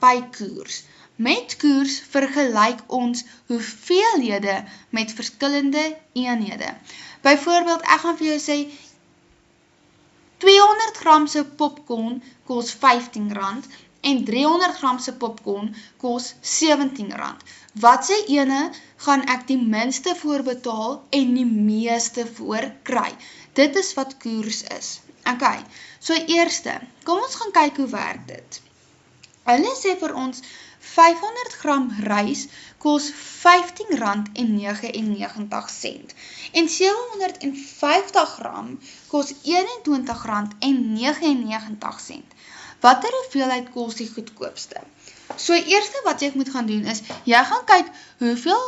by koers. Met koers vergelyk ons hoeveelhede met verskillende eenhede. Byvoorbeeld, ek gaan vir jou sê, 200 gram se popcorn kos R15 en 300 gram se popcorn kos R17. Wat se ene gaan ek die minste voor betaal en die meeste voor kry? Dit is wat koers is. Ok, so eerste, kom ons gaan kyk hoe werk dit. Hulle sê vir ons, 500 gram rys kos R15,99 en 750 gram kos R21,99. Watter hoeveelheid kos die goedkoopste? So eerste wat jy moet gaan doen is, jy gaan kyk hoeveel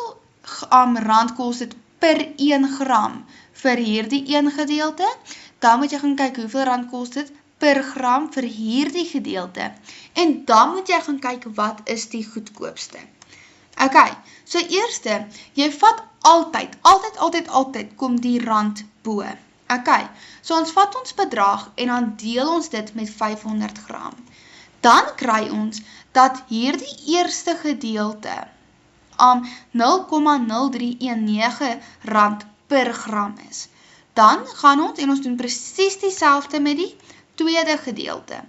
rand kos dit per 1 gram vir hierdie een gedeelte, dan moet jy gaan kyk hoeveel rand kos dit per gram vir hierdie gedeelte, en dan moet jy gaan kyk wat is die goedkoopste. Ok, so eerste, jy vat altyd kom die rand bo. Ok, so ons vat ons bedrag en dan deel ons dit met 500 gram. Dan kry ons dat hierdie eerste gedeelte 0,0319 rand per gram is. Dan gaan ons en ons doen presies dieselfde met die tweede gedeelte.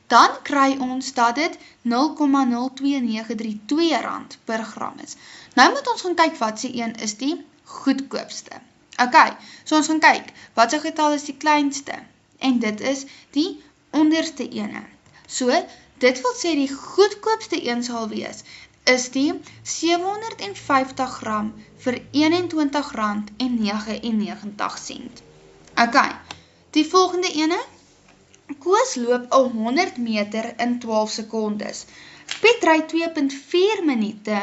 Dan kry ons dat dit 0,02932 rand per gram is. Nou moet ons gaan kyk wat se een is die goedkoopste. Ok, so ons gaan kyk, wat se getal is die kleinste? En dit is die onderste ene. So, dit wil sê die goedkoopste een sal wees, is die 750 gram vir R21,99. Ok, die volgende ene, Koos loop 100 meter in 12 sekondes. Piet ry 2,4 minute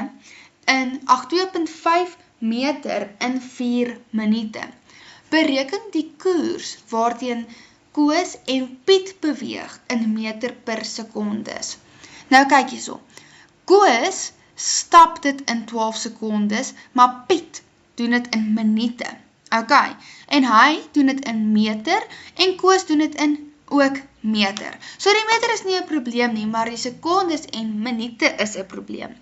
in 2,5 meter in 4 minute. Bereken die koers waarteen Koos en Piet beweeg in meter per sekondes. Nou kyk hierso. Koos stap dit in 12 sekondes, maar Piet doen dit in minute. Ok, en hy doen dit in meter en Koos doen dit in ook meter. So die meter is nie 'n probleem nie, maar die sekondes en minute is 'n probleem.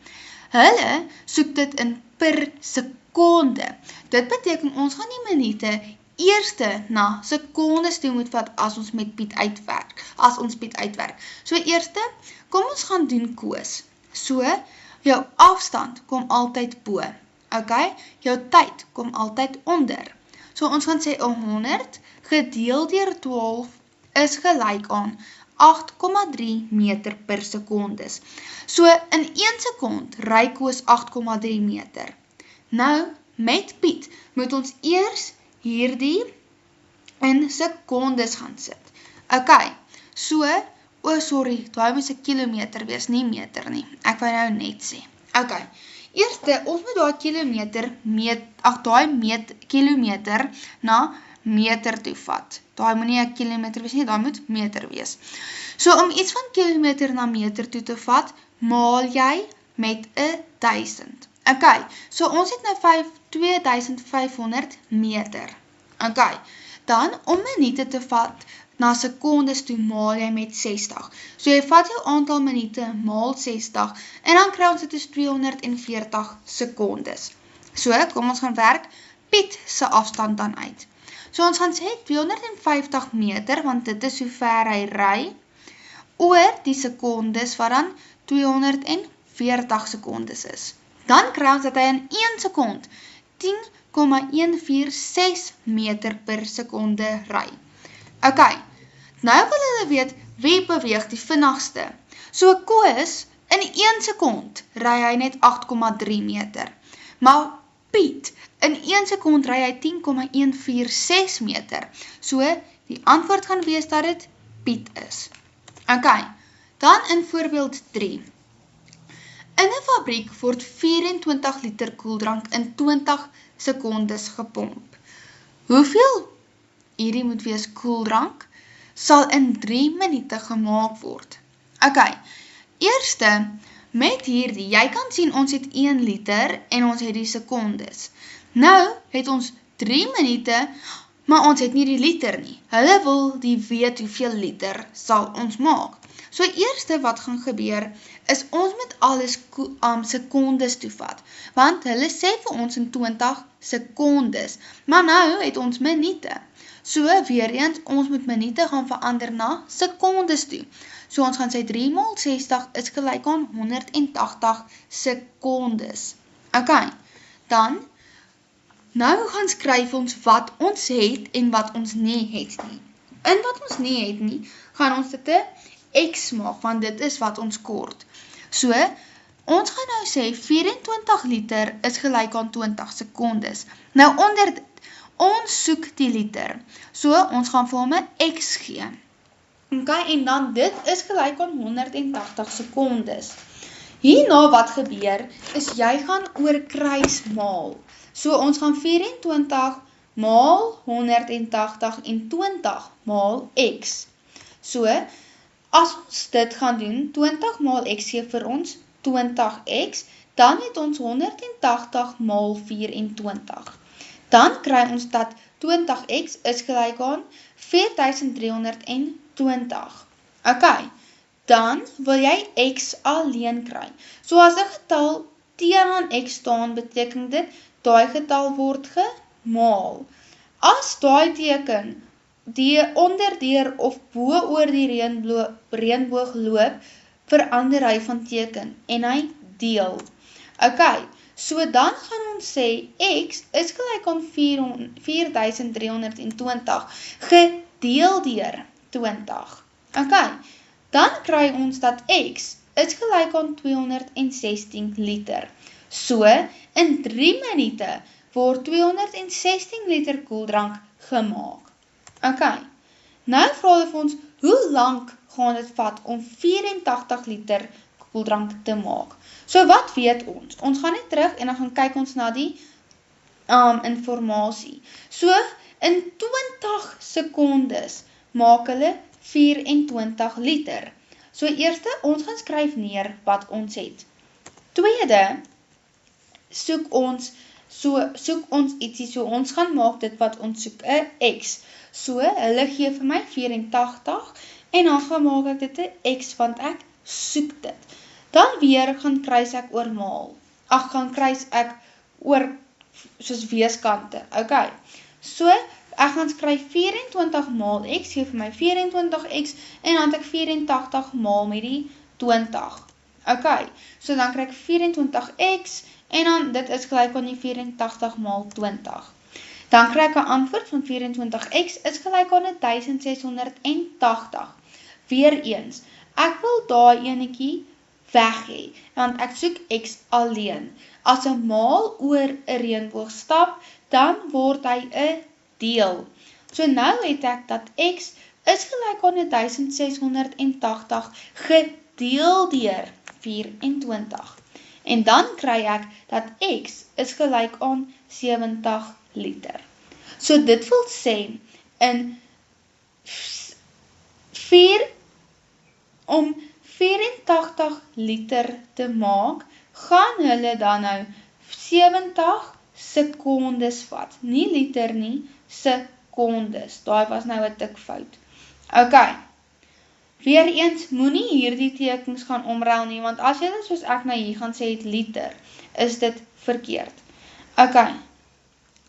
Hulle soek dit in per sekonde. Dit beteken ons gaan die minute eerste na sekondes toe moet vat as ons met Piet uitwerk. So eerste, kom ons gaan doen Koos. So, jou afstand kom altyd bo. Ok, jou tyd kom altyd onder. So ons gaan sê 100 gedeel deur 12 is gelyk aan 8,3 meter per sekondes. So in 1 sekond ry Koos 8,3 meter. Nou, met Piet moet ons eers hierdie in sekondes gaan sit. Ok, so, daai moet 'n kilometer wees, nie meter nie. Ek wou nou net sê. Ok, eerste, ons moet daai kilometer na meter toe vat. Daai moet nie 'n kilometer wees nie, daai moet meter wees. So om iets van kilometer na meter toe te vat, maal jy met 1000. Ok, so ons het nou 2500 meter. Ok, dan om minute te vat na sekondes toe maal jy met 60. So jy vat jou aantal minute maal 60 en dan kry ons dit is 240 sekondes. So, kom ons gaan werk Piet se afstand dan uit. So ons gaan sê 250 meter, want dit is hoe ver hy ry, oor die sekondes wat dan 240 sekondes is. Dan kry ons dat hy in 1 sekond 10,146 meter per sekonde ry. Ok, nou wil hulle weet wie beweeg die vinnigste. So Koos, in 1 sekond ry hy net 8,3 meter. Maar Piet, in 1 sekond ry hy 10,146 meter. So, die antwoord gaan wees dat dit Piet is. Ok, dan in voorbeeld 3. In 'n fabriek word 24 liter koeldrank in 20 sekondes gepomp. Hoeveel, hierdie moet wees koeldrank, sal in 3 minute gemaak word? Ok, eerste, met hierdie, jy kan sien ons het 1 liter en ons het die sekondes. Nou het ons 3 minute, maar ons het nie die liter nie. Hulle wil die weet hoeveel liter sal ons maak. So eerste wat gaan gebeur, is ons moet alles sekondes toevat, want hulle sê vir ons in 20 sekondes, maar nou het ons minute. So weer eens, ons moet minute gaan verander na sekondes toe. So ons gaan sê 3 maal 60 is gelyk aan 180 sekondes. Ok, dan, nou gaan skryf ons wat ons het en wat ons nie het nie. In wat ons nie het nie, gaan ons dit 'n X maak, want dit is wat ons kort. So, ons gaan nou sê 24 liter is gelyk aan 20 sekondes. Nou onder dit, ons soek die liter. So, ons gaan vir hom 'n X gee. Ok, en dan dit is gelyk aan 180 sekondes. Hierna wat gebeur, is jy gaan oor kruis maal. So, ons gaan 24 maal 180 en 20 maal X. So, as ons dit gaan doen, 20 maal X gee vir ons 20X, dan het ons 180 maal 24. Dan kry ons dat 20X is gelyk aan 4320. Ok, dan wil jy X alleen kry. So as 'n getal teenoor X staan, beteken dit, daai getal word gemaal. As daai teken die onderdeur of bo oor die reënboog loop, verander hy van teken en hy deel. Ok, so dan gaan ons sê X is gelyk aan 4320 gedeel deur 20. Ok, dan kry ons dat X is gelyk aan 216 liter. So, in 3 minute word 216 liter koeldrank gemaak. Ok, nou vra hulle vir ons, hoe lang gaan dit vat om 84 liter koeldrank te maak? So wat weet ons? Ons gaan net terug en dan gaan kyk ons na die informasie. So, in 20 sekondes maak hulle 24 liter. So eerste, ons gaan skryf neer wat ons het. Tweede, soek ons ietsie, so ons gaan maak dit wat ons soek, 'n X. So, hulle gee vir my 84, en dan gaan maak ek dit 'n X, want ek soek dit. Dan weer gaan kruis ek oor maal. Gaan kruis ek oor, soos weeskante, ok. So, ek gaan skryf 24 maal X, gee vir my 24X, en dan het ek 84 maal met die 20. Ok, so dan kry ek 24X, en dan dit is gelyk aan die 84 maal 20. Dan kry ek 'n antwoord van 24X is gelyk aan 1680. Weereens, ek wil daai enetjie weg hê, want ek soek X alleen. As 'n maal oor 'n reënboog stap, dan word hy 'n deel. So nou het ek dat X is gelyk aan 1680 gedeel deur 24. En dan kry ek dat X is gelyk aan 70 liter. So dit wil sê, om 84 liter te maak, gaan hulle dan nou 70 sekondes vat. Nie liter nie, sekondes. Daai was nou 'n tikfout. Ok, weereens, moenie hierdie tekens gaan omruil nie, want as jy dit soos ek nou hier gaan sê het liter, is dit verkeerd. Ok,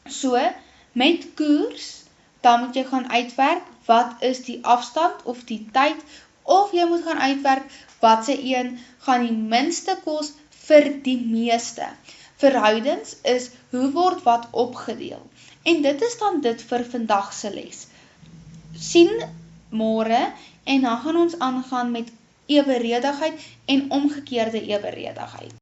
so, met koers, dan moet jy gaan uitwerk, wat is die afstand of die tyd, of jy moet gaan uitwerk, wat se een gaan die minste kos vir die meeste. Verhoudings is, hoe word wat opgedeel. En dit is dan dit vir vandag se les. Sien môre, en dan gaan ons aangaan met eweredigheid en omgekeerde eweredigheid.